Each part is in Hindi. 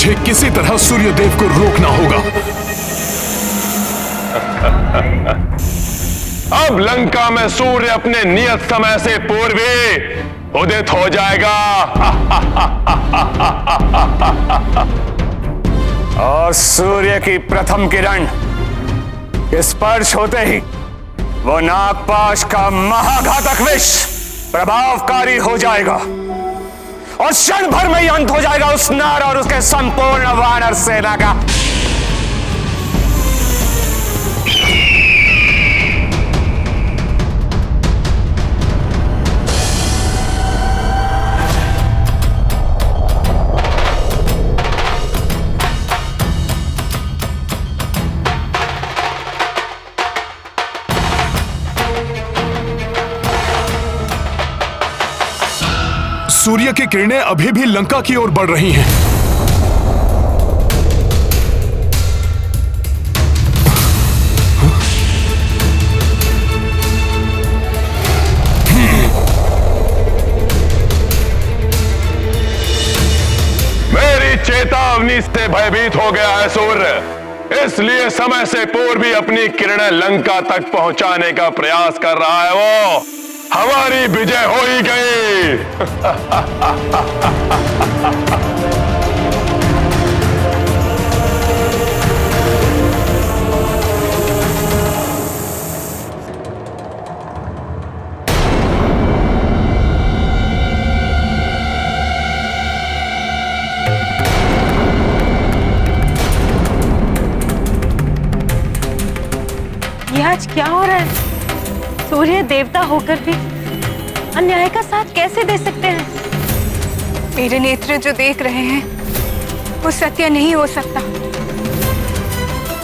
मुझे किसी तरह सूर्यदेव को रोकना होगा। अब लंका में सूर्य अपने नियत समय से पूर्व ही उदित हो जाएगा। और सूर्य की प्रथम किरण स्पर्श होते ही वो नागपाश का महाघातक विष प्रभावकारी हो जाएगा और क्षण भर में ही अंत हो जाएगा उस नर और उसके संपूर्ण वानर सेना का। सूर्य की किरणें अभी भी लंका की ओर बढ़ रही हैं। मेरी चेतावनी से भयभीत हो गया है सूर्य, इसलिए समय से पूर्व ही अपनी किरणें लंका तक पहुंचाने का प्रयास कर रहा है। वो हमारी विजय हो ही गई। ये आज क्या हो रहा है? सूर्य देवता होकर भी अन्याय का साथ कैसे दे सकते हैं? मेरे नेत्र जो देख रहे हैं वो सत्य नहीं हो सकता,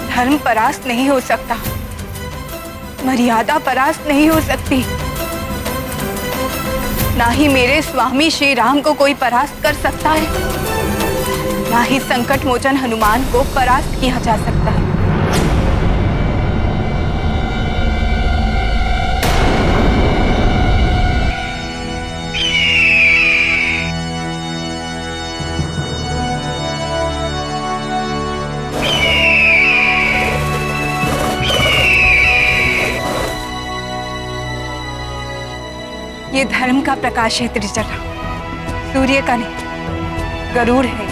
धर्म परास्त नहीं हो सकता, मर्यादा परास्त नहीं हो सकती। ना ही मेरे स्वामी श्री राम को कोई परास्त कर सकता है, ना ही संकट मोचन हनुमान को परास्त किया जा सकता है। ये धर्म का प्रकाश है त्रिजटा, सूर्य का नहीं, गरुड़ है।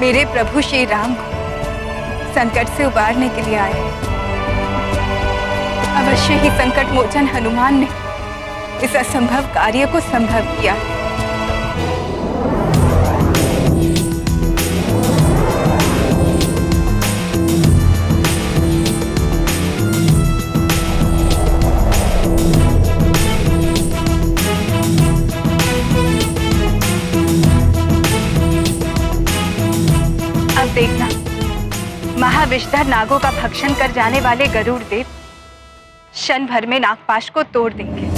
मेरे प्रभु श्री राम को संकट से उबारने के लिए आए हैं। अवश्य ही संकट मोचन हनुमान ने इस असंभव कार्य को संभव किया। देखना, महाविषधर नागों का भक्षण कर जाने वाले गरुड़ देव क्षण भर में नागपाश को तोड़ देंगे।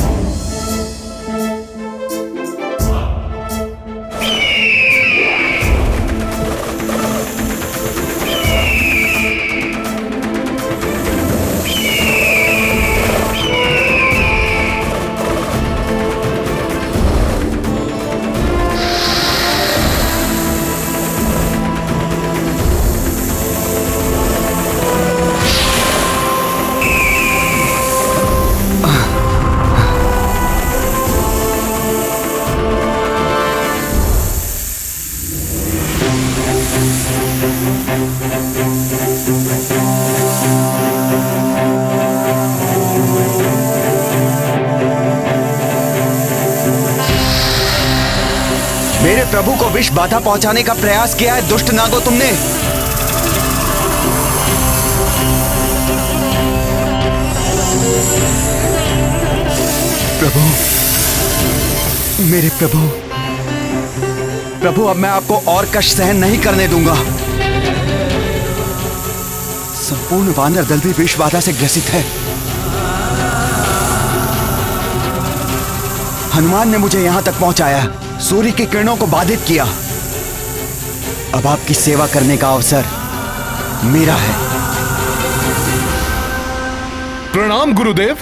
मेरे प्रभु को विष बाधा पहुंचाने का प्रयास किया है दुष्ट नागो तुमने। प्रभु, मेरे प्रभु, प्रभु अब मैं आपको और कष्ट सहन नहीं करने दूंगा। संपूर्ण वानर दल भी विष बाधा से ग्रसित है। हनुमान ने मुझे यहां तक पहुंचाया, सूर्य की किरणों को बाधित किया। अब आपकी सेवा करने का अवसर मेरा है। प्रणाम गुरुदेव।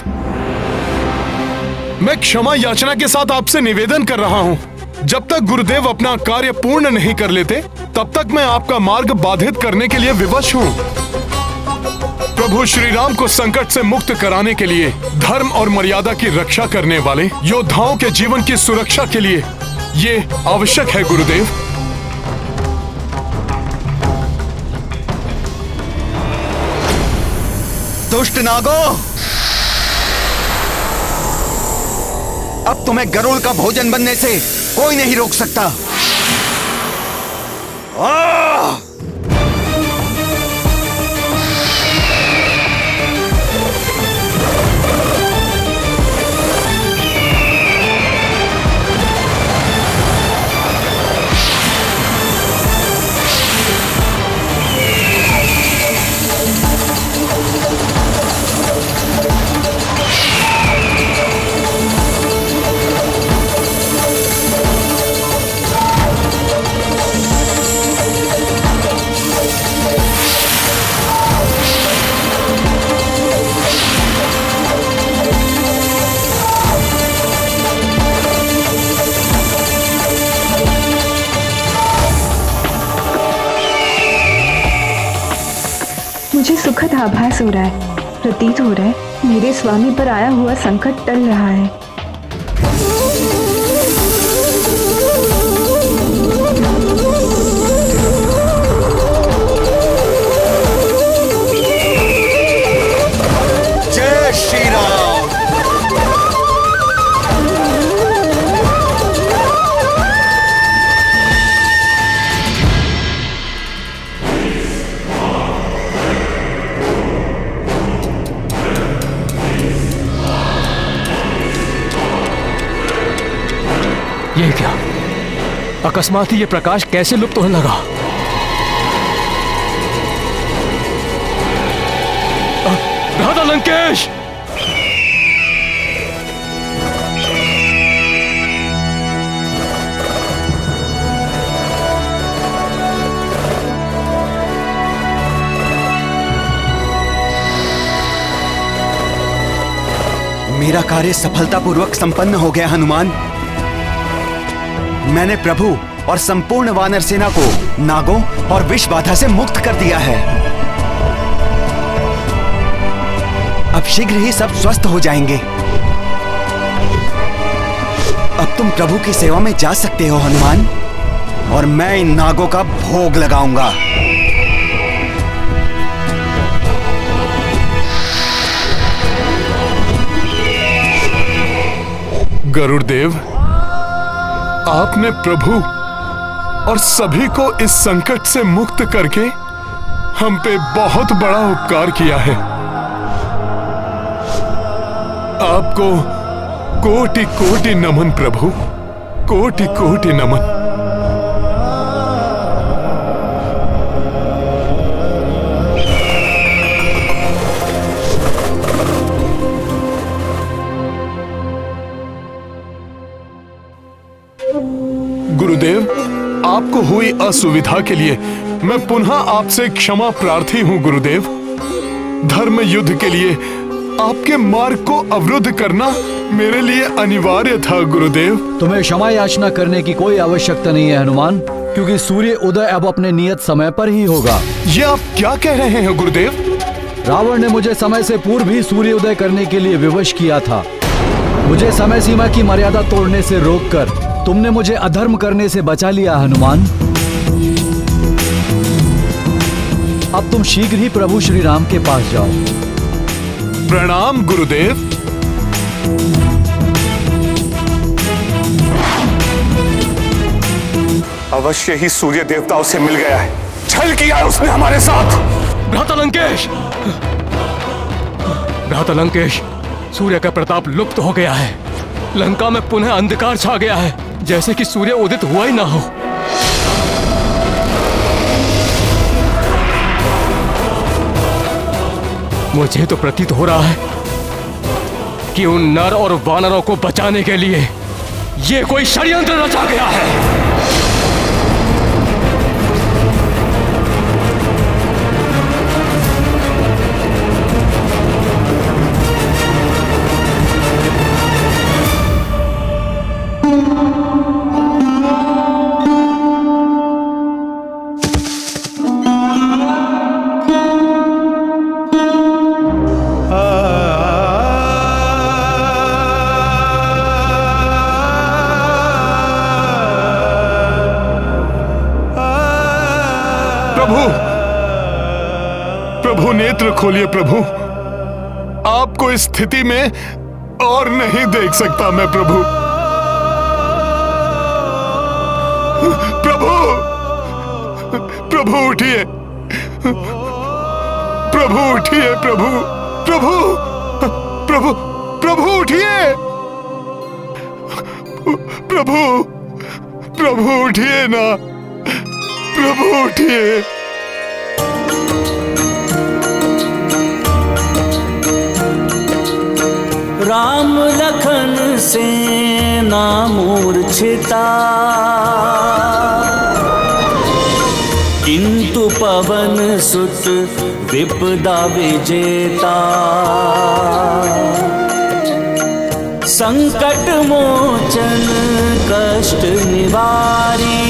मैं क्षमा याचना के साथ आपसे निवेदन कर रहा हूं। जब तक गुरुदेव अपना कार्य पूर्ण नहीं कर लेते तब तक मैं आपका मार्ग बाधित करने के लिए विवश हूँ। प्रभु श्री राम को संकट से मुक्त कराने के लिए धर्म और मर्यादा की रक्षा करने वाले योद्धाओं के जीवन की सुरक्षा के लिए ये आवश्यक है गुरुदेव। दुष्ट नागो, अब तुम्हें गरुड़ का भोजन बनने से कोई नहीं रोक सकता। मुझे सुखद आभास हो रहा है, प्रतीत हो रहा है मेरे स्वामी पर आया हुआ संकट टल रहा है। जय श्री राम। ये क्या? अकस्मात ही ये प्रकाश कैसे लुप्त होने लगा? राधा लंकेश! मेरा कार्य सफलतापूर्वक संपन्न हो गया हनुमान। मैंने प्रभु और संपूर्ण वानर सेना को नागों और विष बाधा से मुक्त कर दिया है। अब शीघ्र ही सब स्वस्थ हो जाएंगे। अब तुम प्रभु की सेवा में जा सकते हो हनुमान, और मैं इन नागों का भोग लगाऊंगा। गरुड़देव, आपने प्रभु और सभी को इस संकट से मुक्त करके हम पे बहुत बड़ा उपकार किया है। आपको कोटि कोटि नमन प्रभु, कोटि कोटि नमन। गुरुदेव, आपको हुई असुविधा के लिए मैं पुनः आपसे क्षमा प्रार्थी हूँ गुरुदेव। धर्म युद्ध के लिए आपके मार्ग को अवरुद्ध करना मेरे लिए अनिवार्य था गुरुदेव। तुम्हें क्षमा याचना करने की कोई आवश्यकता नहीं है हनुमान, क्योंकि सूर्य उदय अब अपने नियत समय पर ही होगा। ये आप क्या कह रहे हैं गुरुदेव? रावण ने मुझे समय से पूर्व ही सूर्य उदय करने के लिए विवश किया था। मुझे समय सीमा की मर्यादा तोड़ने से रोककर तुमने मुझे अधर्म करने से बचा लिया हनुमान। अब तुम शीघ्र ही प्रभु श्री राम के पास जाओ। प्रणाम गुरुदेव। अवश्य ही सूर्य देवता उसे मिल गया है। छल किया है उसने हमारे साथ। भ्राता लंकेश! भ्राता लंकेश, सूर्य का प्रताप लुप्त हो गया है। लंका में पुनः अंधकार छा गया है, जैसे कि सूर्य उदित हुआ ही ना हो। मुझे तो प्रतीत हो रहा है कि उन नर और वानरों को बचाने के लिए ये कोई षड्यंत्र रचा गया है। प्रभु, प्रभु नेत्र खोलिए प्रभु। आपको इस स्थिति में और नहीं देख सकता मैं प्रभु। प्रभु, प्रभु उठिए, प्रभु उठिए, प्रभु, प्रभु, प्रभु, प्रभु उठिए, प्रभु, प्रभु उठिए ना, प्रभु उठिए। राम लखन सेना मूर्छिता, किंतु पवन सुत विपदा विजेता। संकट मोचन कष्ट निवारी,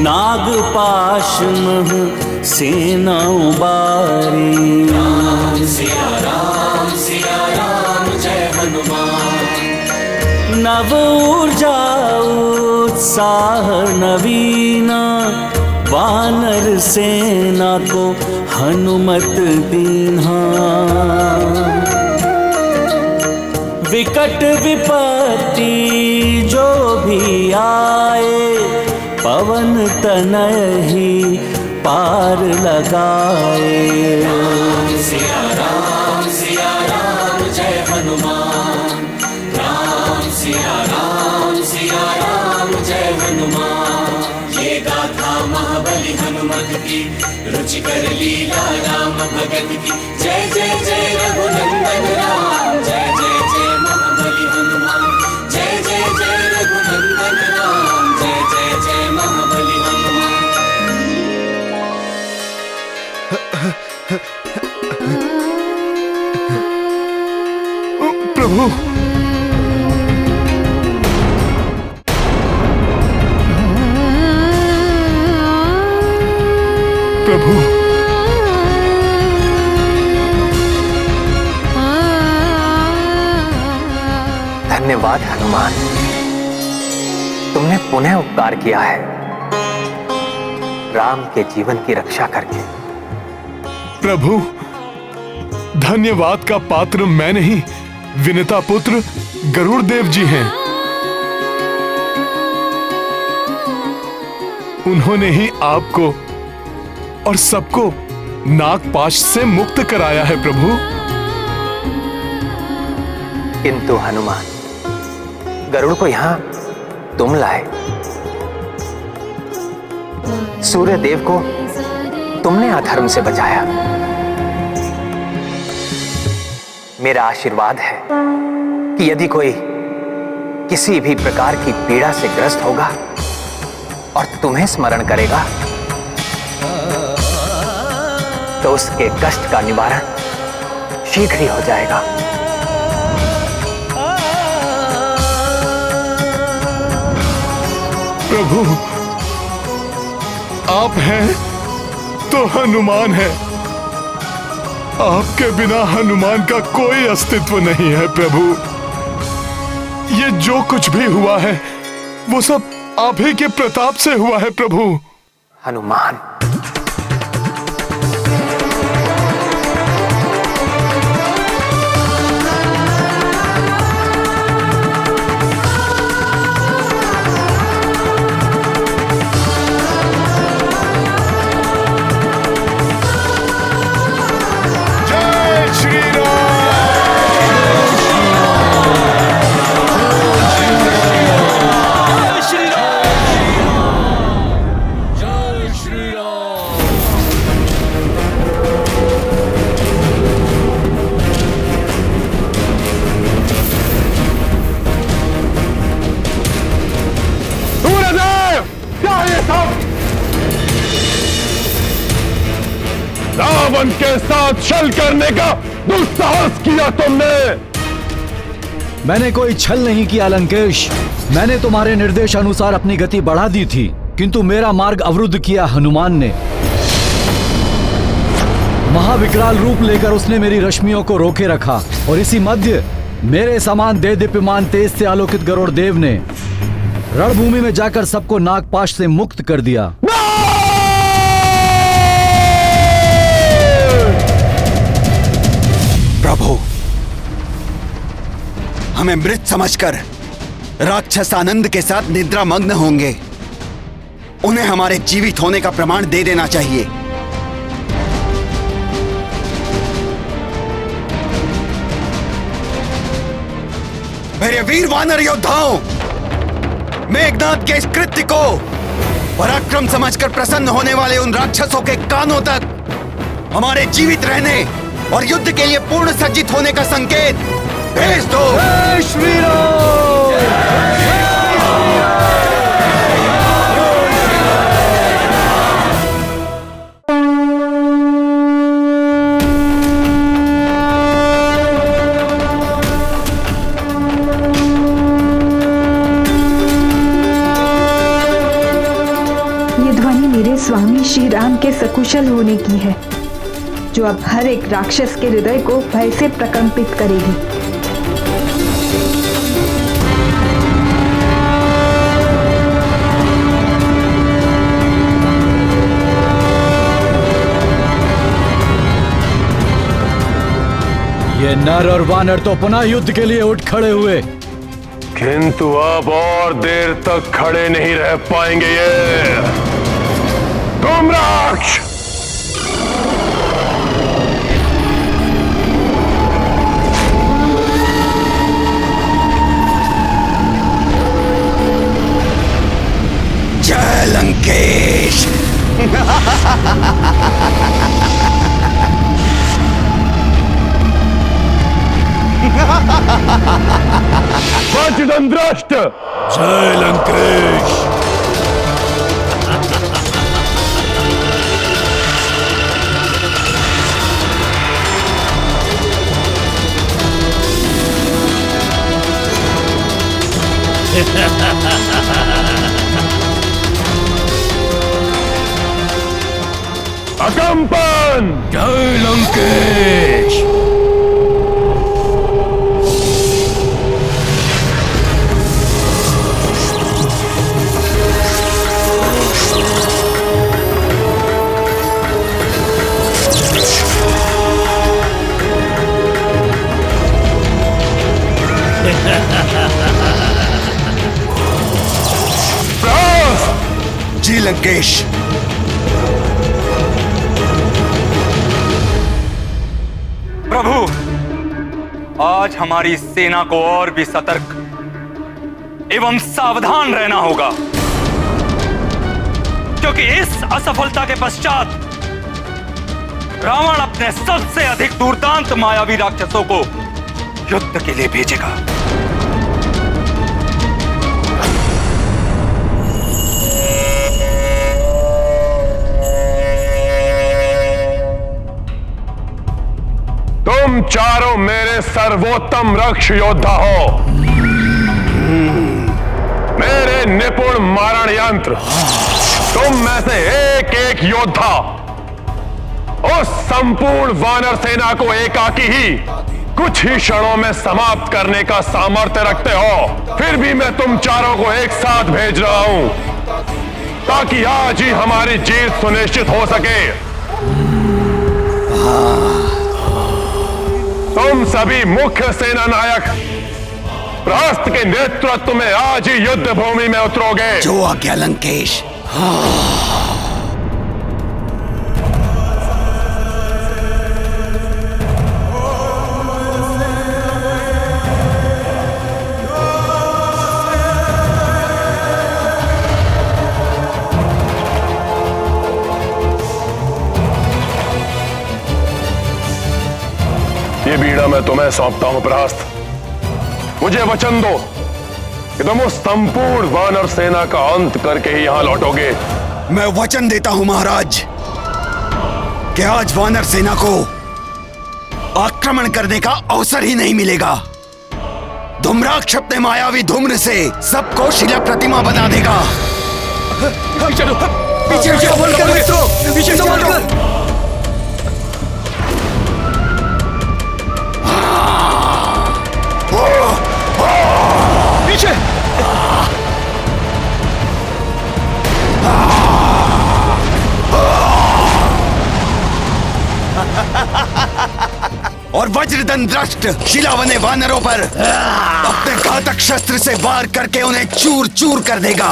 नागपाश मह सेना उबारी। राम सिया राम जय हनुमान। नव ऊर्जा उत्साह नवीना, वानर सेना को हनुमत दीन्हा। विकट विपत्ति जो भी आए, पवन तनय ही पार लगाए। राम सिया राम जय हनुमान। राम सिया राम जय हनुमान। ये गाथा महाबली हनुमत की, रुचिकर लीला राम भगत की। जय जय जय रघुनंदन राम, जय जय जय महाबली हनुमान। जय जय जय रघुनंदन राम, जय जय जय महाबली हनुमान। प्रभु, प्रभु, धन्यवाद हनुमान, तुमने पुनः उपकार किया है राम के जीवन की रक्षा करके। प्रभु, धन्यवाद का पात्र मैं नहीं, विनीता पुत्र गरुड़ देव जी हैं। उन्होंने ही आपको और सबको नागपाश से मुक्त कराया है प्रभु। किंतु हनुमान, गरुड़ को यहां तुम लाए, सूर्य देव को तुमने अधर्म से बचाया। मेरा आशीर्वाद है कि यदि कोई किसी भी प्रकार की पीड़ा से ग्रस्त होगा और तुम्हें स्मरण करेगा, तो उसके कष्ट का निवारण शीघ्र ही हो जाएगा। प्रभु, आप हैं तो हनुमान है, आपके बिना हनुमान का कोई अस्तित्व नहीं है प्रभु। ये जो कुछ भी हुआ है वो सब आप ही के प्रताप से हुआ है प्रभु। हनुमान, रावण के साथ छल करने का दुस्साहस किया तुमने। मैंने कोई छल नहीं किया लंकेश, मैंने तुम्हारे निर्देश अनुसार अपनी गति बढ़ा दी थी, किंतु मेरा मार्ग अवरुद्ध किया हनुमान ने। महाविकराल रूप लेकर उसने मेरी रश्मियों को रोके रखा और इसी मध्य मेरे समान देदीप्यमान तेज से आलोकित गरुड़ देव ने रणभूमि में जाकर सबको नागपाश से मुक्त कर दिया। प्रभु, हमें मृत समझकर राक्षस आनंद के साथ निद्रा मग्न होंगे। उन्हें हमारे जीवित होने का प्रमाण दे देना चाहिए। मेरे वीर वानर योद्धाओं, मेघनाद के इस कृत्य को पराक्रम समझकर प्रसन्न होने वाले उन राक्षसों के कानों तक हमारे जीवित रहने और युद्ध के लिए पूर्ण सज्जित होने का संकेत भेज दो। जय श्री राम। ये ध्वनि मेरे स्वामी श्री राम के सकुशल होने की है, जो अब हर एक राक्षस के हृदय को भय से प्रकंपित करेगी। ये नर और वानर तो पुनः युद्ध के लिए उठ खड़े हुए, किंतु अब और देर तक खड़े नहीं रह पाएंगे ये धूम्राक्ष। जय लंकेश। वज्रदंष्ट्र। जय लंकेश। अकंपन। जय लंकेश। जी लंकेश। प्रभु, आज हमारी सेना को और भी सतर्क एवं सावधान रहना होगा, क्योंकि इस असफलता के पश्चात रावण अपने सबसे अधिक दुर्दांत मायावी राक्षसों को युद्ध के लिए भेजेगा। तुम चारों मेरे सर्वोत्तम रक्ष योद्धा हो, मेरे निपुण मारण यंत्र। तुम में से एक एक योद्धा उस संपूर्ण वानर सेना को एकाकी ही कुछ ही क्षणों में समाप्त करने का सामर्थ्य रखते हो। फिर भी मैं तुम चारों को एक साथ भेज रहा हूं, ताकि आज ही हमारी जीत सुनिश्चित हो सके। तुम सभी मुख्य सेना नायक प्रहस्त के नेतृत्व में आज ही युद्ध भूमि में उतरोगे। जो आज्ञा लंकेश। ये बीड़ा मैं तुम्हें सौंपता हूं प्रहस्त। मुझे वचन दो कि तुम उस संपूर्ण वानर सेना का अंत करके ही यहां लौटोगे। मैं वचन देता हूं महाराज कि आज वानर सेना को आक्रमण करने का अवसर ही नहीं मिलेगा। धूम्राक्ष अपने मायावी धूम्र से सबको शिला प्रतिमा बना देगा। चलो पीछे संभल कर मित्रों, पीछे संभल कर। पीछे। और वज्रदंष्ट्र शिलावने वानरों पर अपने घातक शस्त्र से वार करके उन्हें चूर चूर कर देगा,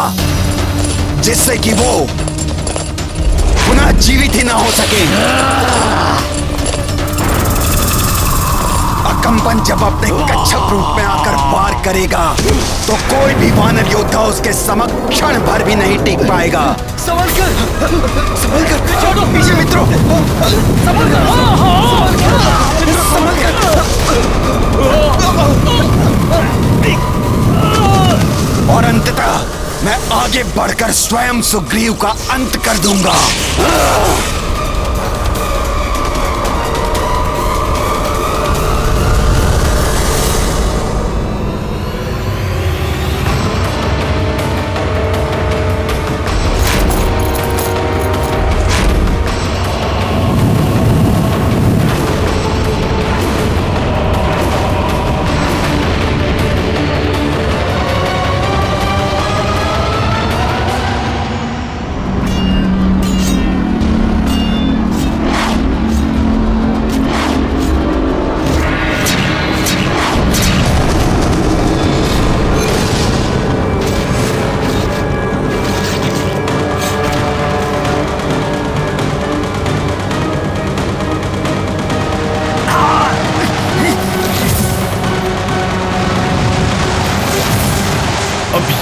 जिससे कि वो पुनः जीवित ही ना हो सके। अकंपन जब अपने कच्छप रूप में आकर वार करेगा तो कोई भी वानर योद्धा उसके समक्ष क्षण भर भी नहीं टिक पाएगा। संभल कर पीछे मित्रों, और अंततः मैं आगे बढ़कर स्वयं सुग्रीव का अंत कर दूंगा।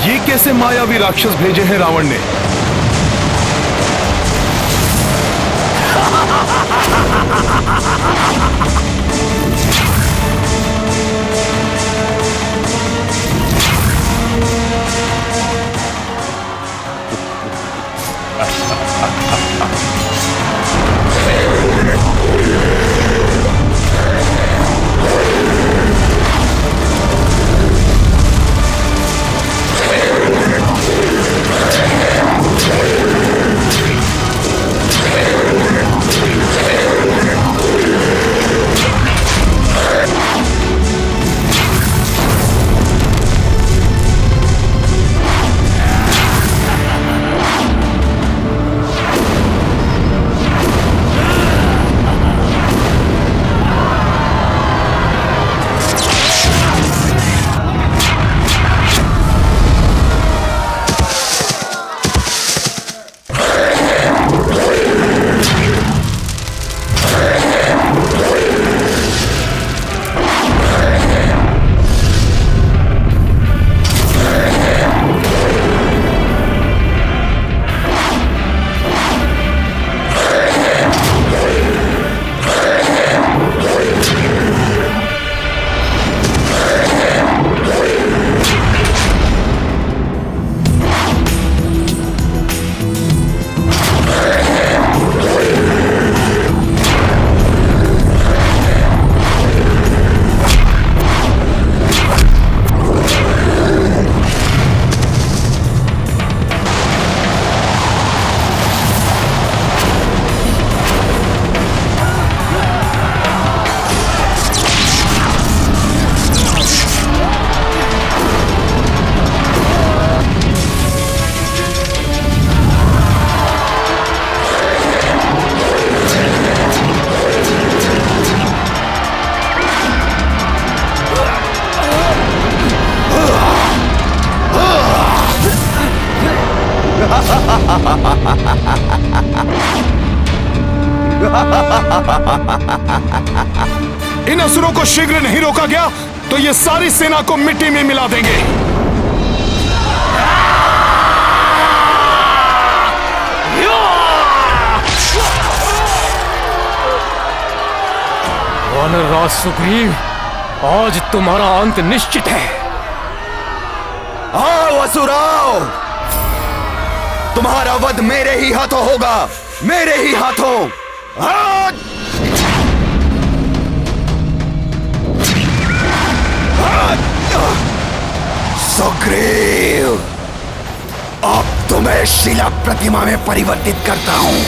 ये कैसे मायावी राक्षस भेजे हैं रावण ने? इन असुरों को शीघ्र नहीं रोका गया तो ये सारी सेना को मिट्टी में मिला देंगे। वानरराज सुग्रीव, आज तुम्हारा अंत निश्चित है। आओ असुराओ, तुम्हारा वध मेरे ही हाथों होगा, मेरे ही हाथों। सुग्रीव, अब तुम्हें शिला प्रतिमा में परिवर्तित करता हूं।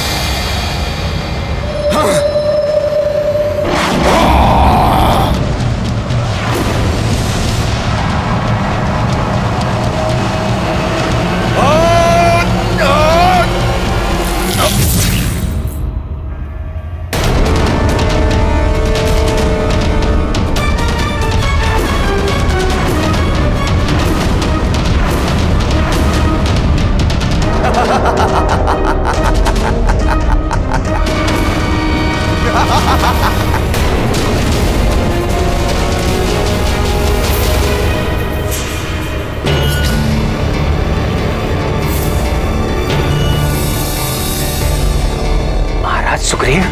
महाराज सुग्रीव,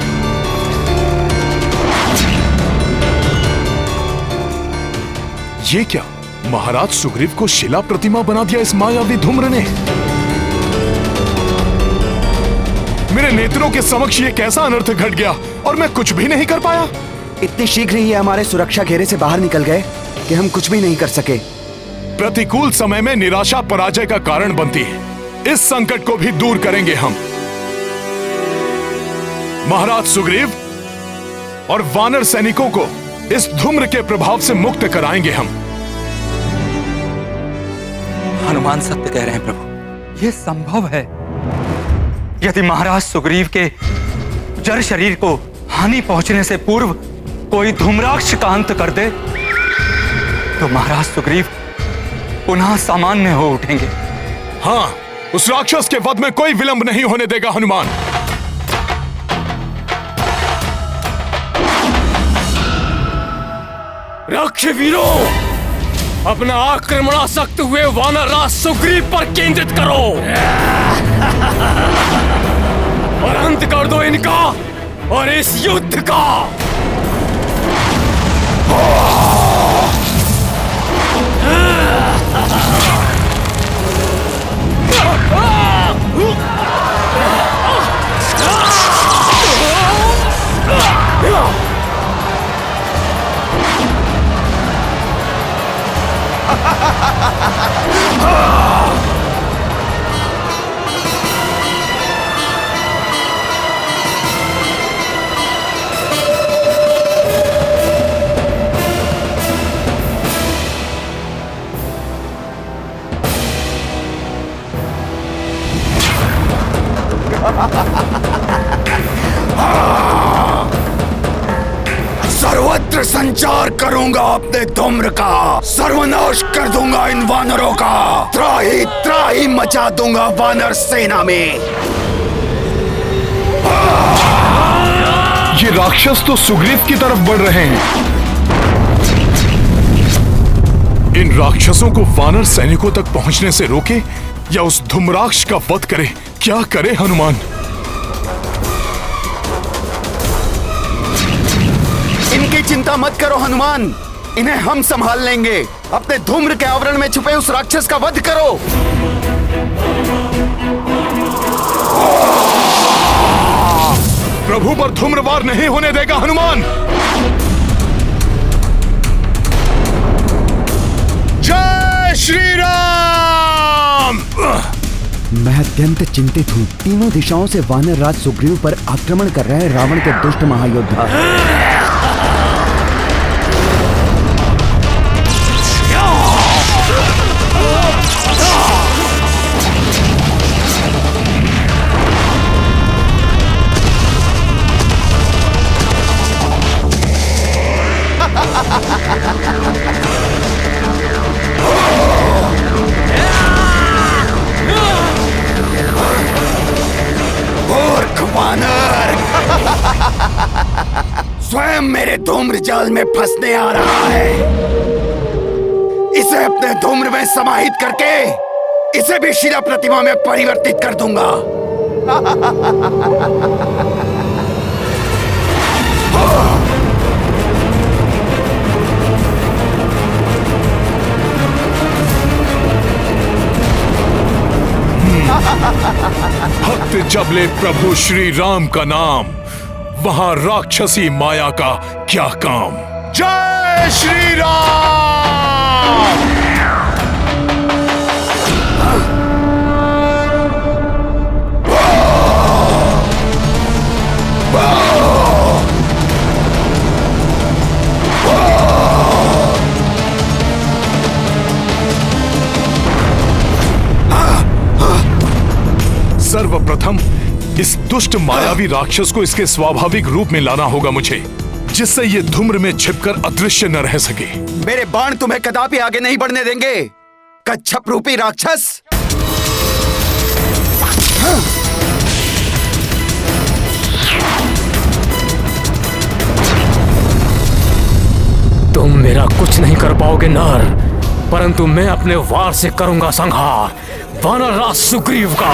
ये क्या? महाराज सुग्रीव को शिला प्रतिमा बना दिया इस मायावी धूम्र ने। मेरे नेत्रों के समक्ष ये कैसा अनर्थ घट गया और मैं कुछ भी नहीं कर पाया। इतनी शीघ्र ही ये हमारे सुरक्षा घेरे से बाहर निकल गए कि हम कुछ भी नहीं कर सके। प्रतिकूल समय में निराशा पराजय का कारण बनती है। इस संकट को भी दूर करेंगे हम। महाराज सुग्रीव और वानर सैनिकों को इस धूम्र के प्रभाव से मुक्त कराएंगे हम। हनुमान सत्य कह रहे हैं प्रभु, यह संभव है। यदि महाराज सुग्रीव के जड़ शरीर को हानि पहुंचने से पूर्व कोई धूम्राक्ष का अंत कर दे तो महाराज सुग्रीव पुनः सामान्य हो उठेंगे। हाँ, उस राक्षस के वध में कोई विलंब नहीं होने देगा हनुमान। राक्षवीरों, अपना आक्रमणासक्त हुए वानरराज सुग्रीव पर केंद्रित करो और अंत कर दो इनका और इस युद्ध का। सर्वत्र संचार करूंगा अपने धूम्र का, सर्वनाश कर दूंगा इन वानरों का, त्राही त्राही मचा दूंगा वानर सेना में। ये राक्षस तो सुग्रीव की तरफ बढ़ रहे हैं। इन राक्षसों को वानर सैनिकों तक पहुंचने से रोके या उस धूम्राक्ष का वध करे। क्या करे हनुमान? इनकी चिंता मत करो हनुमान, इन्हें हम संभाल लेंगे। अपने धूम्र के आवरण में छुपे उस राक्षस का वध करो। प्रभु पर धूम्रवार नहीं होने देगा हनुमान। जय श्री राम। मैं अत्यंत चिंतित हूँ। तीनों दिशाओं से वानर राज सुग्रीव पर आक्रमण कर रहे हैं रावण के दुष्ट महायोद्धा। स्वयं मेरे धूम्र जाल में फंसने आ रहा है। इसे अपने धूम्र में समाहित करके इसे भी शिला प्रतिमा में परिवर्तित कर दूंगा। भक्त जब ले प्रभु श्री राम का नाम, वहां राक्षसी माया का क्या काम। जय श्री राम। सर्वप्रथम इस दुष्ट मायावी राक्षस को इसके स्वाभाविक रूप में लाना होगा मुझे, जिससे ये धूम्र में छिपकर अदृश्य न रह सके। मेरे बाण तुम्हें कदापि आगे नहीं बढ़ने देंगे, कच्छप रूपी राक्षस। तुम मेरा कुछ नहीं कर पाओगे नर, परंतु मैं अपने वार से करूंगा संहार वानरराज सुग्रीव का।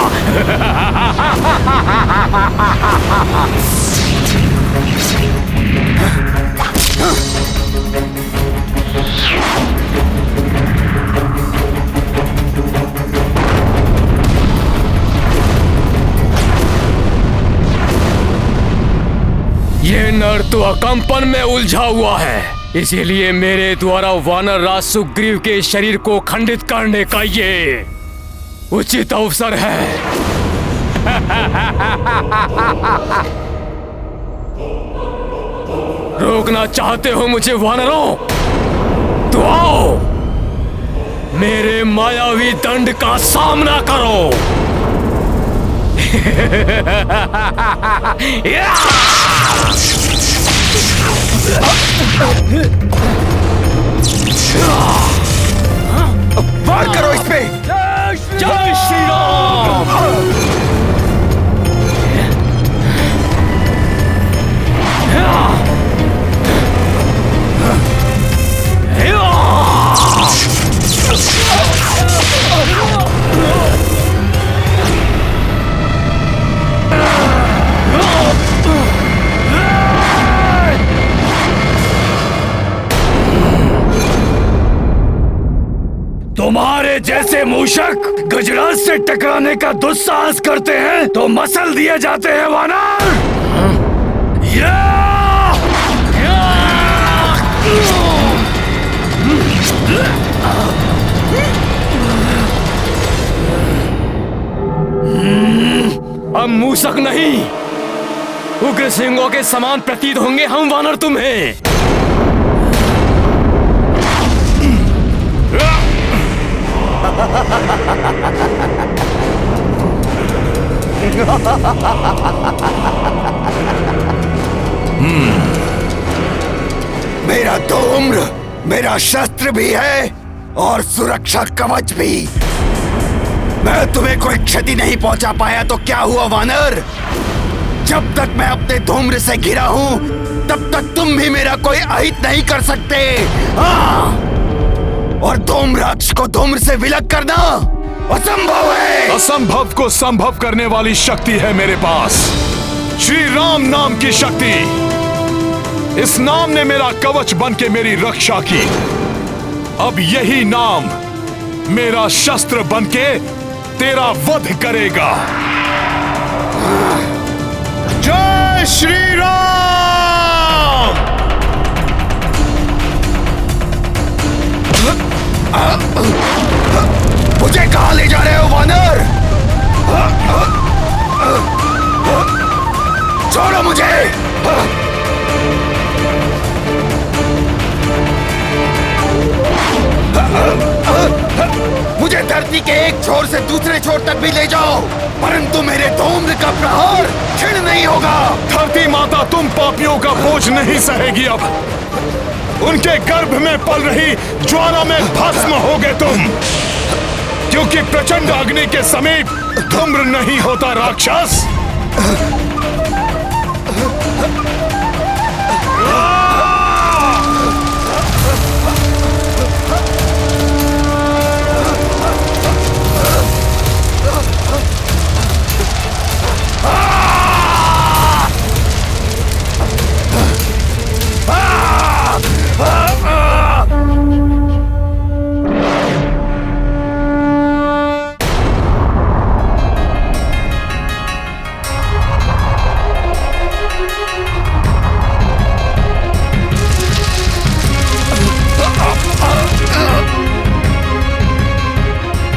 नर तो अकंपन में उलझा हुआ है, इसीलिए मेरे द्वारा वानर राज सुग्रीव के शरीर को खंडित करने का ये उचित अवसर है। रोकना चाहते हो मुझे वानरों? तो आओ, मेरे मायावी दंड का सामना करो। वार करो इस पे। जय श्री राम। तुम्हारे जैसे मूषक गजराज से टकराने का दुस्साहस करते हैं तो मसल दिए जाते हैं वानर। अब मूषक नहीं, उग्र सिंहों के समान प्रतीत होंगे हम वानर तुम्हें। मेरा धूम्र मेरा शस्त्र भी है और सुरक्षा कवच भी। मैं तुम्हें कोई क्षति नहीं पहुंचा पाया तो क्या हुआ वानर? जब तक मैं अपने धूम्र से घिरा हूं तब तक तुम भी मेरा कोई अहित नहीं कर सकते। और धूम्राक्ष को धूम्र से विलग करना असंभव है। असंभव को संभव करने वाली शक्ति है मेरे पास, श्री राम नाम की शक्ति। इस नाम ने मेरा कवच बन के मेरी रक्षा की। अब यही नाम मेरा शस्त्र बन के तेरा वध करेगा। जय श्री राम। मुझे कहां ले जा रहे हो वानर? छोड़ो मुझे। मुझे धरती के एक छोर से दूसरे छोर तक भी ले जाओ, परंतु मेरे धूम्र का प्रहार क्षीण नहीं होगा। धरती माता तुम पापियों का बोझ नहीं सहेगी। अब उनके गर्भ में पल रही ज्वाला में भस्म होगे तुम, क्योंकि प्रचंड अग्नि के समीप धूम्र नहीं होता राक्षस।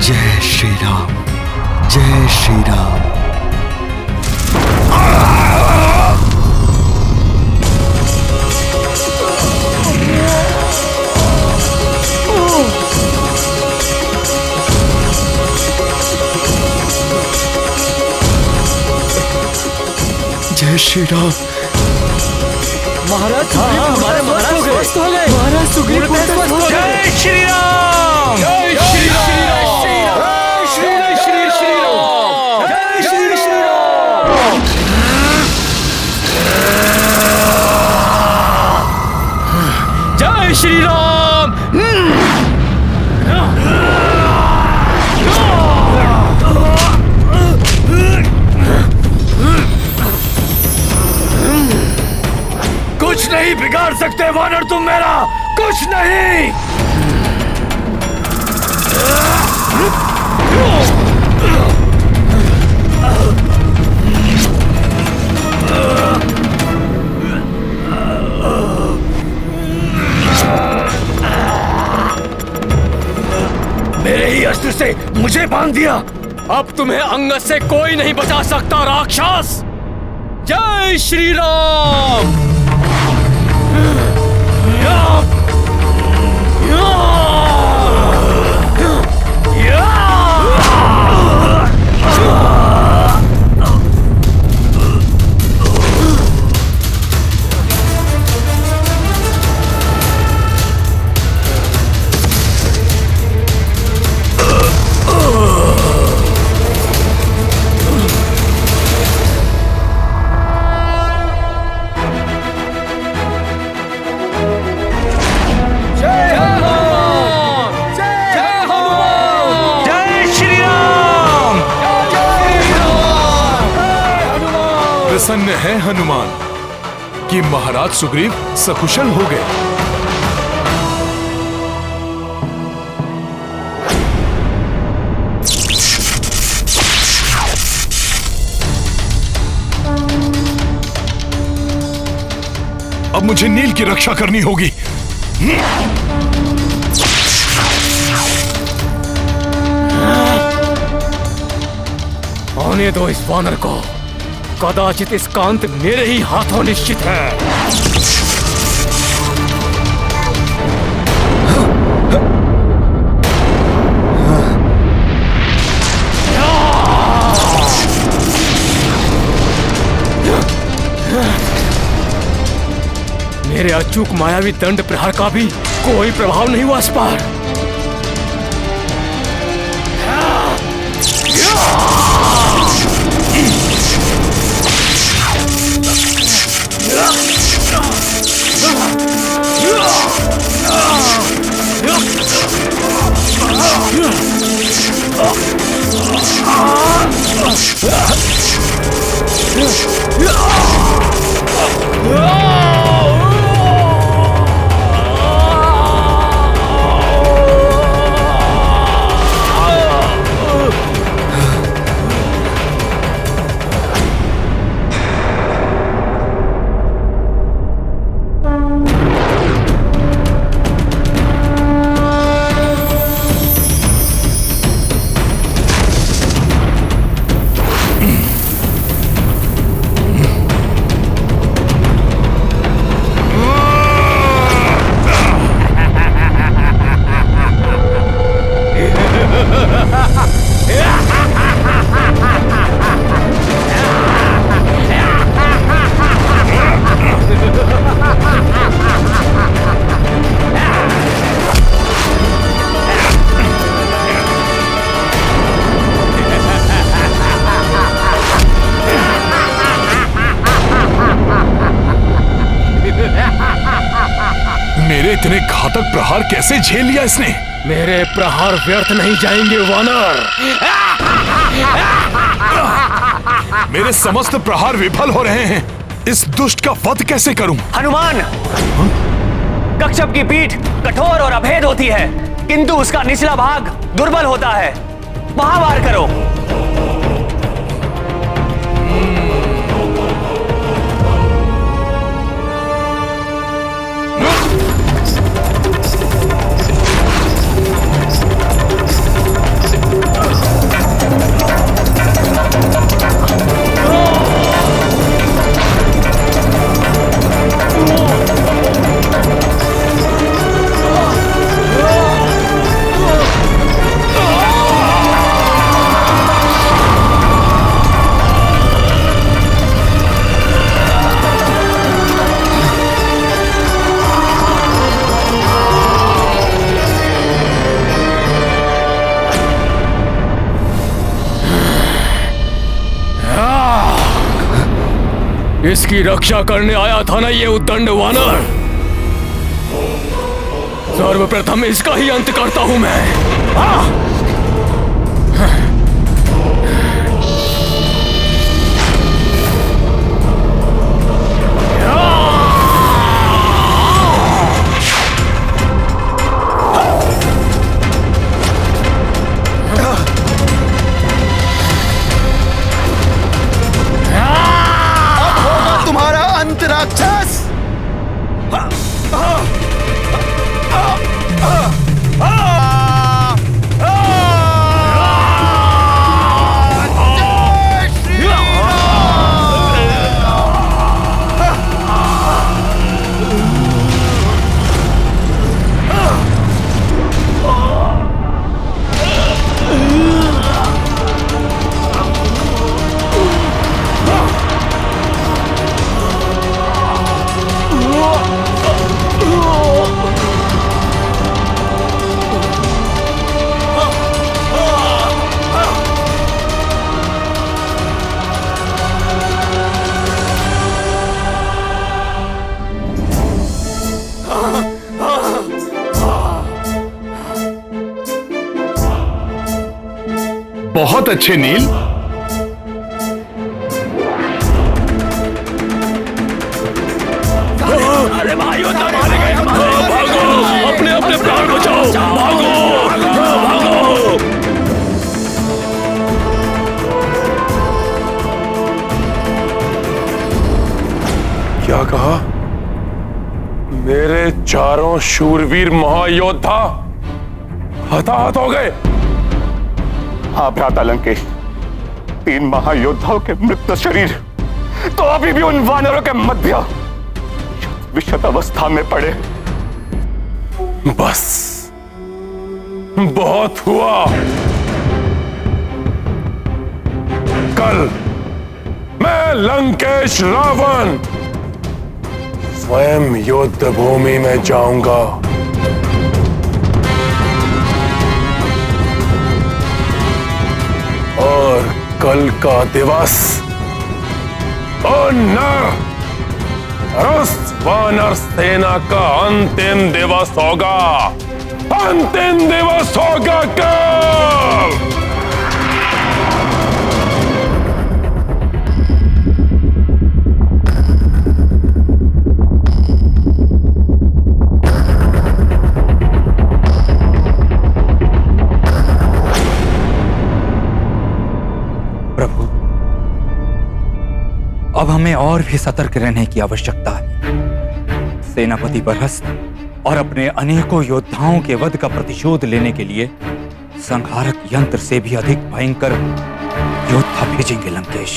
जय श्री राम, जय श्री राम। जय श्री राम। महाराज हमारे महाराज स्वस्थ हो गए। महाराज सुग्रीव स्वस्थ हो गए। जय श्री राम। जय श्री राम। जय श्री राम। जय श्री राम। जय श्री राम। कुछ नहीं बिगाड़ सकते वानर तुम मेरा, कुछ नहीं। बांध दिया। अब तुम्हें अंगद से कोई नहीं बचा सकता राक्षस। जय श्री राम। प्रसन्न है हनुमान कि महाराज सुग्रीव सकुशल हो गए। अब मुझे नील की रक्षा करनी होगी। आने दो इस वानर को। कदाचित इसका अंत मेरे ही हाथों निश्चित है। मेरे अचूक मायावी दंड प्रहार का भी कोई प्रभाव नहीं हुआ इस पर। मेरे इतने घातक प्रहार कैसे झेल लिया इसने? मेरे प्रहार व्यर्थ नहीं जाएंगे वानर। मेरे समस्त प्रहार विफल हो रहे हैं। इस दुष्ट का वध कैसे करूं? हनुमान, कच्छप की पीठ कठोर और अभेद होती है, किंतु उसका निचला भाग दुर्बल होता है। वहां वार करो। इसकी रक्षा करने आया था ना ये उद्दंड वानर। सर्वप्रथम इसका ही अंत करता हूं मैं। राक्षस! बहुत अच्छे नील। अरे भाइयों, तो मारे गए हमारे। भागो, अपने अपने प्राण बचाओ। भागो, भागो। क्या कहा? मेरे चारों शूरवीर महायोद्धा हताहत हो गए। हाँ भ्राता लंकेश, 3 महायोद्धाओं के मृत शरीर तो अभी भी उन वानरों के मध्य विशद अवस्था में पड़े। बस बहुत हुआ। कल मैं लंकेश रावण स्वयं युद्ध भूमि में जाऊंगा। और कल का दिवस उन वानर सेना का अंतिम दिवस होगा। अंतिम दिवस होगा कल। प्रभु, अब हमें और भी सतर्क रहने की आवश्यकता है। सेनापति बरहस्त और अपने अनेकों योद्धाओं के वध का प्रतिशोध लेने के लिए संहारक यंत्र से भी अधिक भयंकर योद्धा भेजेंगे लंकेश।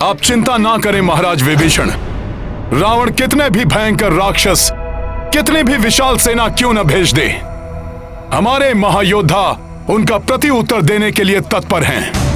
आप चिंता ना करें महाराज विभीषण। रावण कितने भी भयंकर राक्षस, कितनी भी विशाल सेना क्यों न भेज दे, हमारे महायोद्धा उनका प्रति उत्तर देने के लिए तत्पर हैं।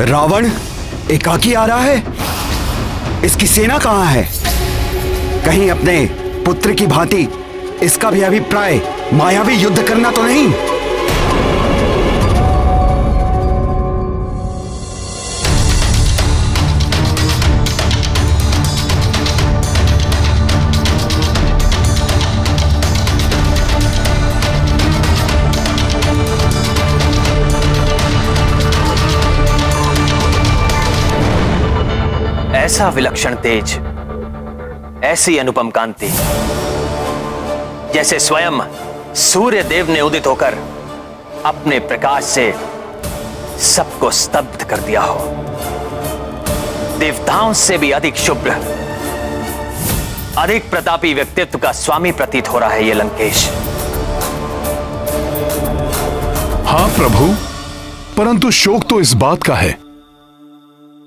रावण एकाकी आ रहा है। इसकी सेना कहां है? कहीं अपने पुत्र की भांति इसका भी अभिप्राय मायावी युद्ध करना तो नहीं? ऐसा विलक्षण तेज, ऐसी अनुपम कांति, जैसे स्वयं सूर्य देव ने उदित होकर अपने प्रकाश से सबको स्तब्ध कर दिया हो। देवताओं से भी अधिक शुभ्र, अधिक प्रतापी व्यक्तित्व का स्वामी प्रतीत हो रहा है ये लंकेश। हाँ प्रभु, परंतु शोक तो इस बात का है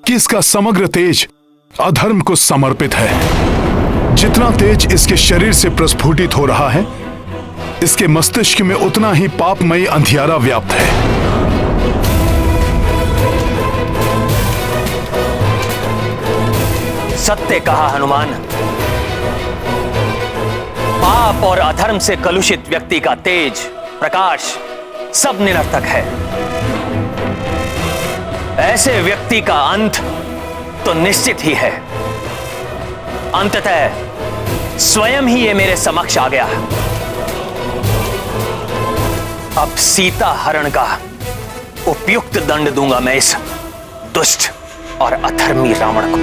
कि इसका समग्र तेज अधर्म को समर्पित है। जितना तेज इसके शरीर से प्रस्फुटित हो रहा है, इसके मस्तिष्क में उतना ही पापमयी अंधियारा व्याप्त है। सत्य कहा हनुमान। पाप और अधर्म से कलुषित व्यक्ति का तेज, प्रकाश सब निरर्थक है। ऐसे व्यक्ति का अंत तो निश्चित ही है। अंततः स्वयं ही ये मेरे समक्ष आ गया। अब सीता हरण का उपयुक्त दंड दूंगा मैं इस दुष्ट और अधर्मी रावण को।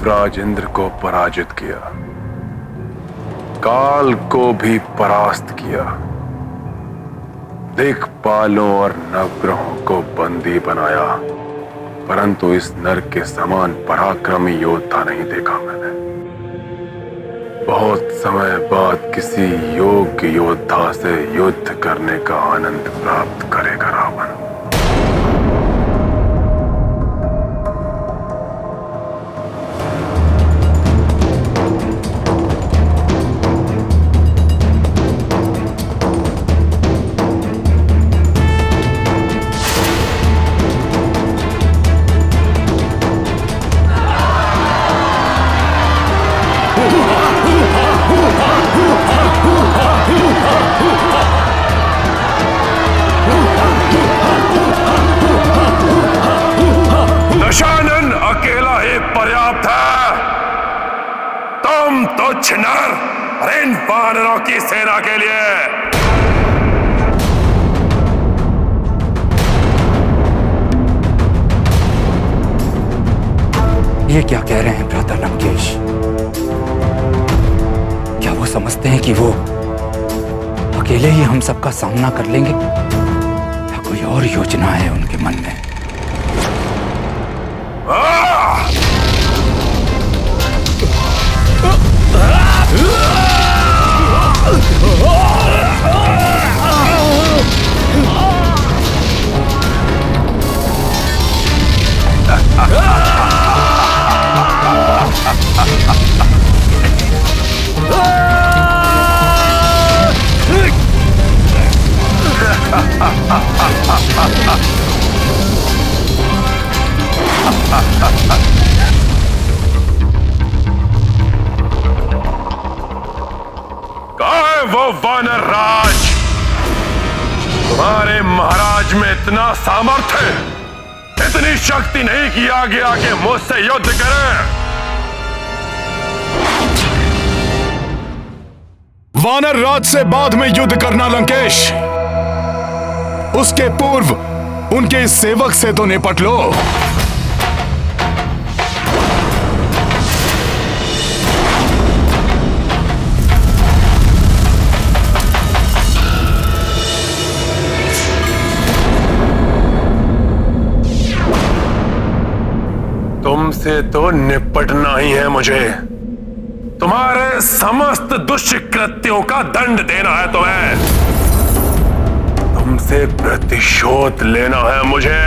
देवराज इंद्र को पराजित किया, काल को भी परास्त किया, दिक्पालों और नवग्रहों को बंदी बनाया, परंतु इस नर के समान पराक्रमी योद्धा नहीं देखा मैंने। बहुत समय बाद किसी योग्य योद्धा से युद्ध करने का आनंद प्राप्त करेगा रावण। दशानन अकेला ही पर्याप्त है। तुम तुच्छ नर और इन वानरों की सेना के लिए ये क्या कह रहे हैं भ्राता लंकेश? क्या वो समझते हैं कि वो अकेले ही हम सबका सामना कर लेंगे, या कोई और योजना है उनके मन में? वो वानर राज, तुम्हारे महाराज में इतना सामर्थ्य, इतनी शक्ति नहीं कि आगे आके मुझसे युद्ध करें। वानर राज से बाद में युद्ध करना लंकेश, उसके पूर्व उनके इस सेवक से तो निपट लो। तुमसे तो निपटना ही है मुझे। तुम्हारे समस्त दुष्कृत्यों का दंड देना है तुम्हें। तुमसे प्रतिशोध लेना है मुझे।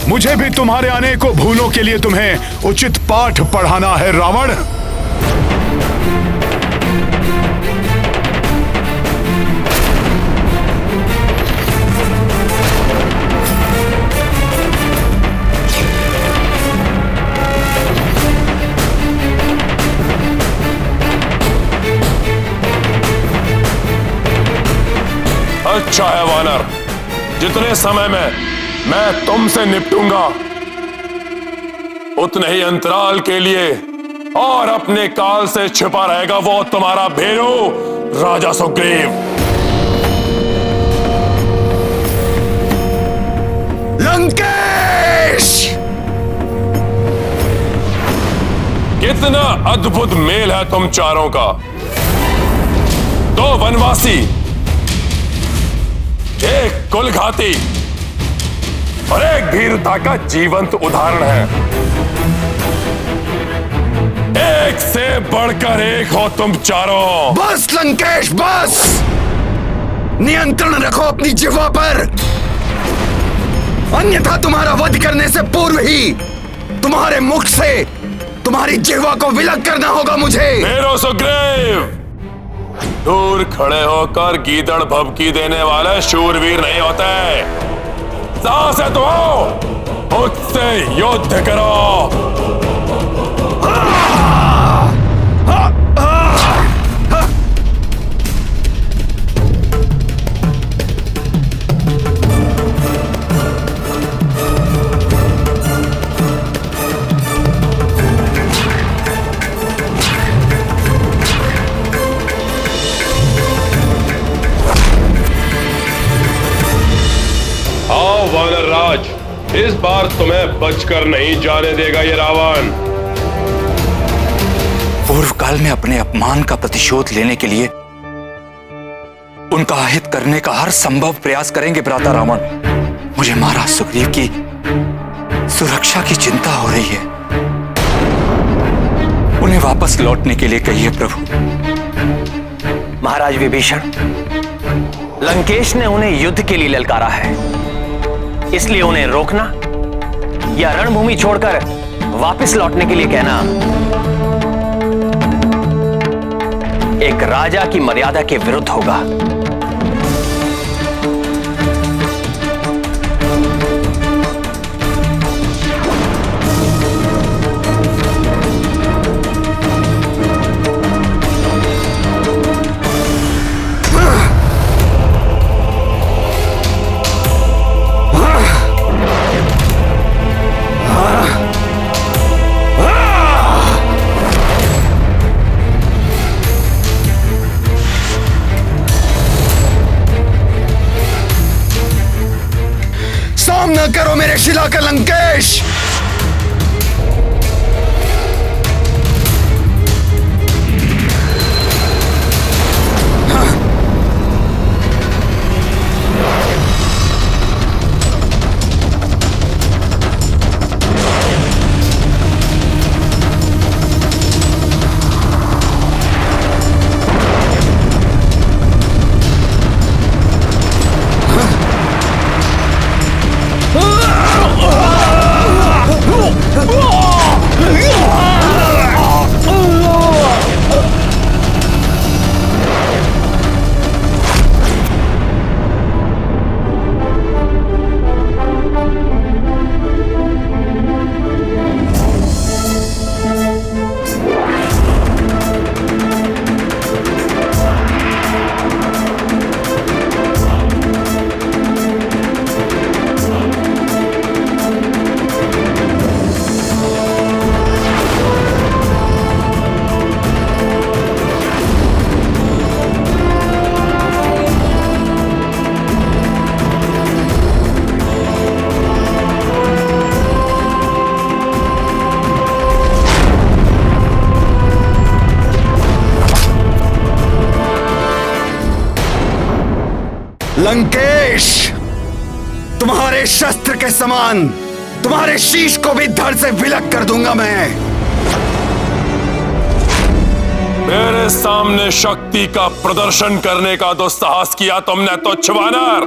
मुझे भी तुम्हारे अनेकों भूलों के लिए तुम्हें उचित पाठ पढ़ाना है रावण। अच्छा है वानर, जितने समय में मैं तुमसे निपटूंगा उतने ही अंतराल के लिए और अपने काल से छिपा रहेगा वो तुम्हारा भेरू राजा सुग्रीव। लंकेश! कितना अद्भुत मेल है तुम चारों का। दो वनवासी, एक कुलघाती और एक भीरुता का जीवंत उदाहरण है। एक से बढ़कर एक हो तुम चारों। बस लंकेश बस! नियंत्रण रखो अपनी जिह्वा पर, अन्यथा तुम्हारा वध करने से पूर्व ही तुम्हारे मुख से तुम्हारी जिह्वा को विलग करना होगा मुझे। मेरो सुग्रीव, दूर खड़े होकर गीदड़ भभकी देने वाले शूरवीर नहीं होते। साहस है तो मुझसे युद्ध करो। वानर राज, इस बार तुम्हें बचकर नहीं जाने देगा ये रावण। पूर्व काल में अपने अपमान का प्रतिशोध लेने के लिए उनका अहित करने का हर संभव प्रयास करेंगे भ्राता रावण। मुझे महाराज सुग्रीव की सुरक्षा की चिंता हो रही है। उन्हें वापस लौटने के लिए कहिए प्रभु। महाराज विभीषण, लंकेश ने उन्हें युद्ध के लिए ललकारा है, इसलिए उन्हें रोकना या रणभूमि छोड़कर वापस लौटने के लिए कहना एक राजा की मर्यादा के विरुद्ध होगा। सामना करो मेरे शिला का लंकेश। लंकेश, तुम्हारे शस्त्र के समान तुम्हारे शीश को भी धड़ से विलग कर दूंगा मैं। मेरे सामने शक्ति का प्रदर्शन करने का दुस्साहस किया तुमने तुच्छ वानर।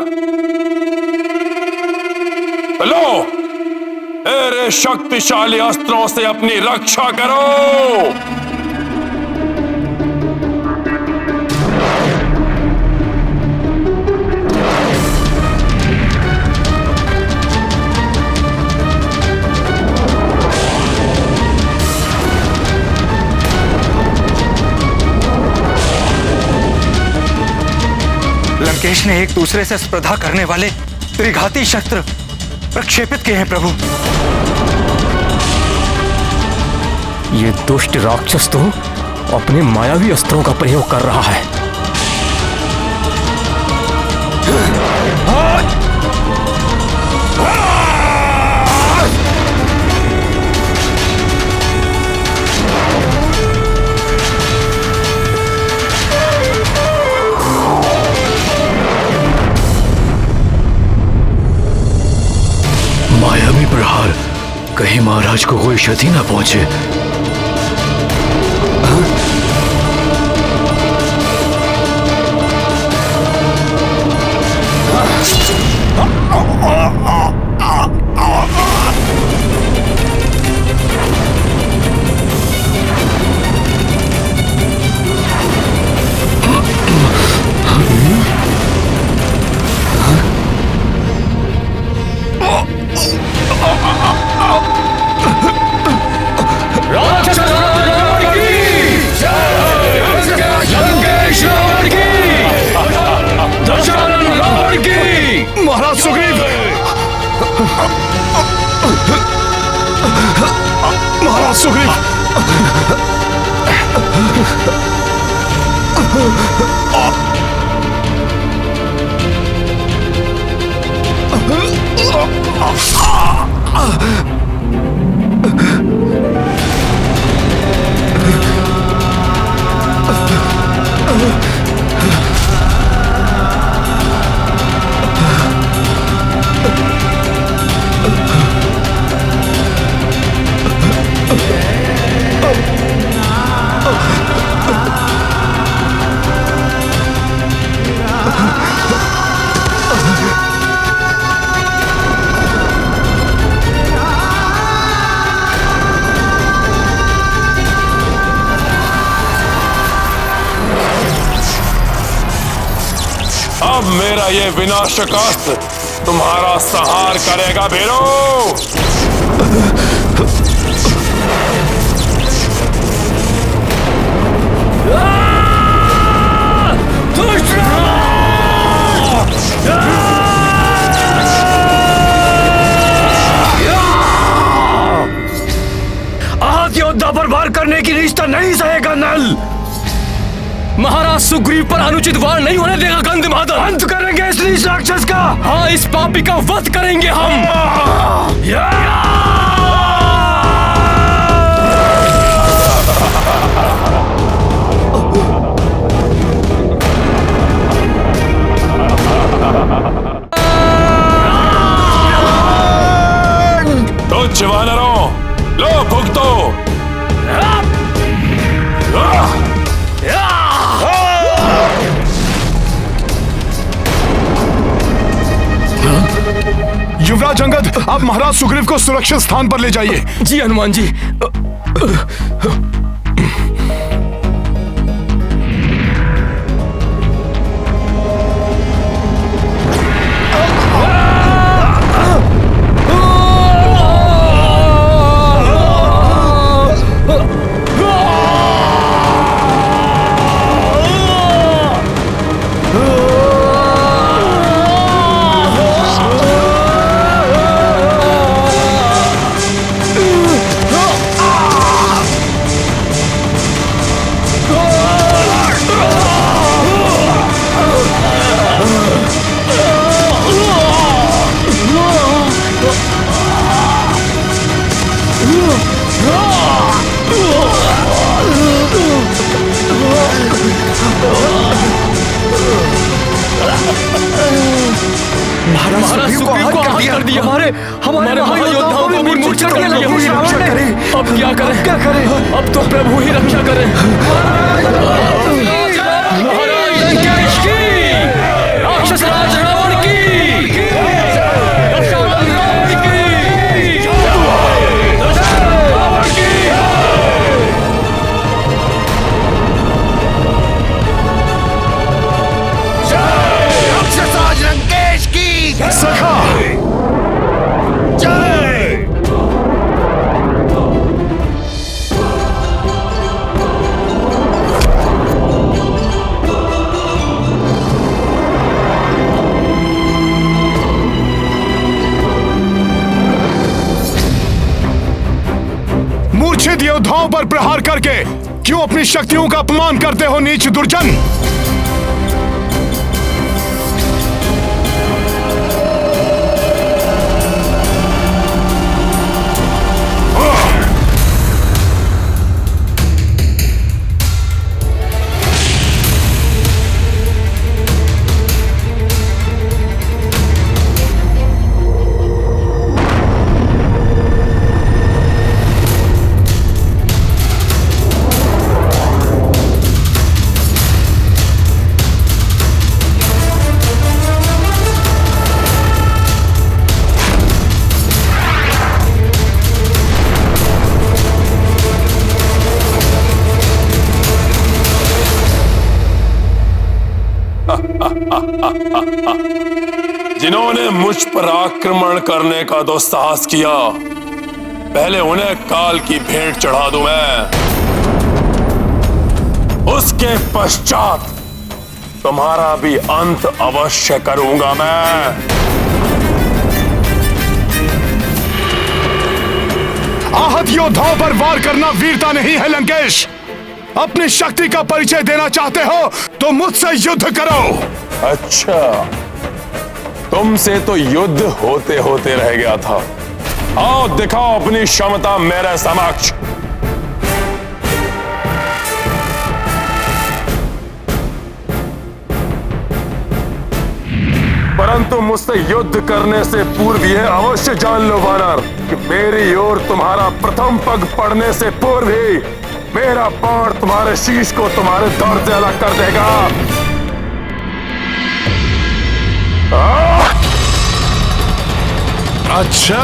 लो, मेरे शक्तिशाली अस्त्रों से अपनी रक्षा करो। लंकेश ने एक दूसरे से स्पर्धा करने वाले त्रिघाती शस्त्र प्रक्षेपित किए हैं प्रभु। ये दुष्ट राक्षस तो अपने मायावी अस्त्रों का प्रयोग कर रहा है। मायावी प्रहार, कहीं महाराज को कोई क्षति न पहुंचे। महाराज सुग्रीव, महाराज सुग्रीव, अब मेरा ये विनाशकास्त्र तुम्हारा संहार करेगा भीरो। आहत योद्धा पर वार करने की रिश्ता नहीं सहेगा नल। महाराज सुग्रीव पर अनुचित वार नहीं होने देगा गंधमादन। अंत करेंगे इस राक्षस का। हाँ, इस पापी का वध करेंगे हम। तुच्छ वानरों, लो भुगतो। युवराज अंगद, आप महाराज सुग्रीव को सुरक्षित स्थान पर ले जाइए। जी हनुमान जी। महाराज सुग्रीव को आहत कर दिया। हमारे महायोद्धाओं को मूर्छित कर दिया। अब क्या करें? अब तो प्रभु ही रक्षा करें। महाराज लंकेश की, राक्षस राज रावण की, सखा जय। मूर्छित योद्धाओं पर प्रहार करके क्यों अपनी शक्तियों का अपमान करते हो नीच दुर्जन? जिन्होंने मुझ पर आक्रमण करने का दुस्साहस किया, पहले उन्हें काल की भेंट चढ़ा दूं मैं। उसके पश्चात तुम्हारा भी अंत अवश्य करूंगा मैं। आहत योद्धाओं पर वार करना वीरता नहीं है लंकेश। अपनी शक्ति का परिचय देना चाहते हो तो मुझसे युद्ध करो। अच्छा, तुमसे तो युद्ध होते होते रह गया था। आओ दिखाओ अपनी क्षमता मेरे समक्ष। परंतु मुझसे युद्ध करने से पूर्व यह अवश्य जान लो वानर कि मेरी ओर तुम्हारा प्रथम पग पड़ने से पूर्व ही मेरा बाण तुम्हारे शीश को तुम्हारे दर्द से अलग कर देगा। अच्छा,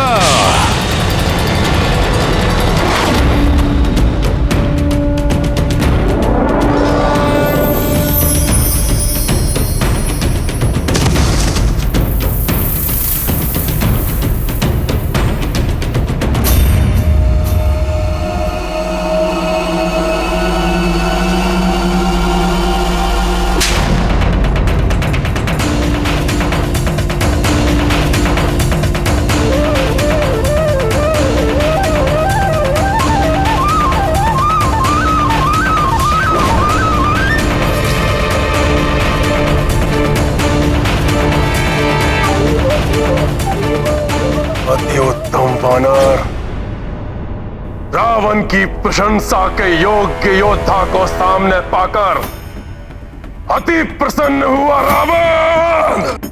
की प्रशंसा के योग्य योद्धा को सामने पाकर अति प्रसन्न हुआ रावण।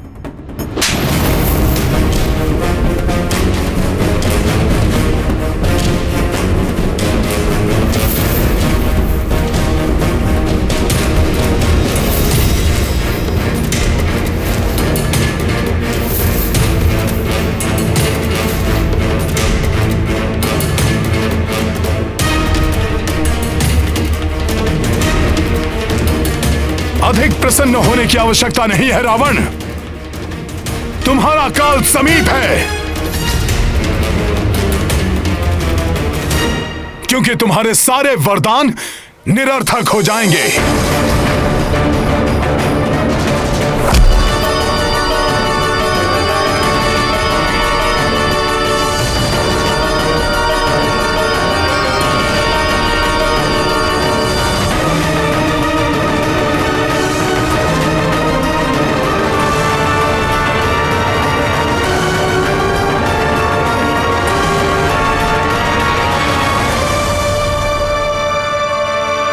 अधिक प्रसन्न होने की आवश्यकता नहीं है रावण। तुम्हारा काल समीप है, क्योंकि तुम्हारे सारे वरदान निरर्थक हो जाएंगे।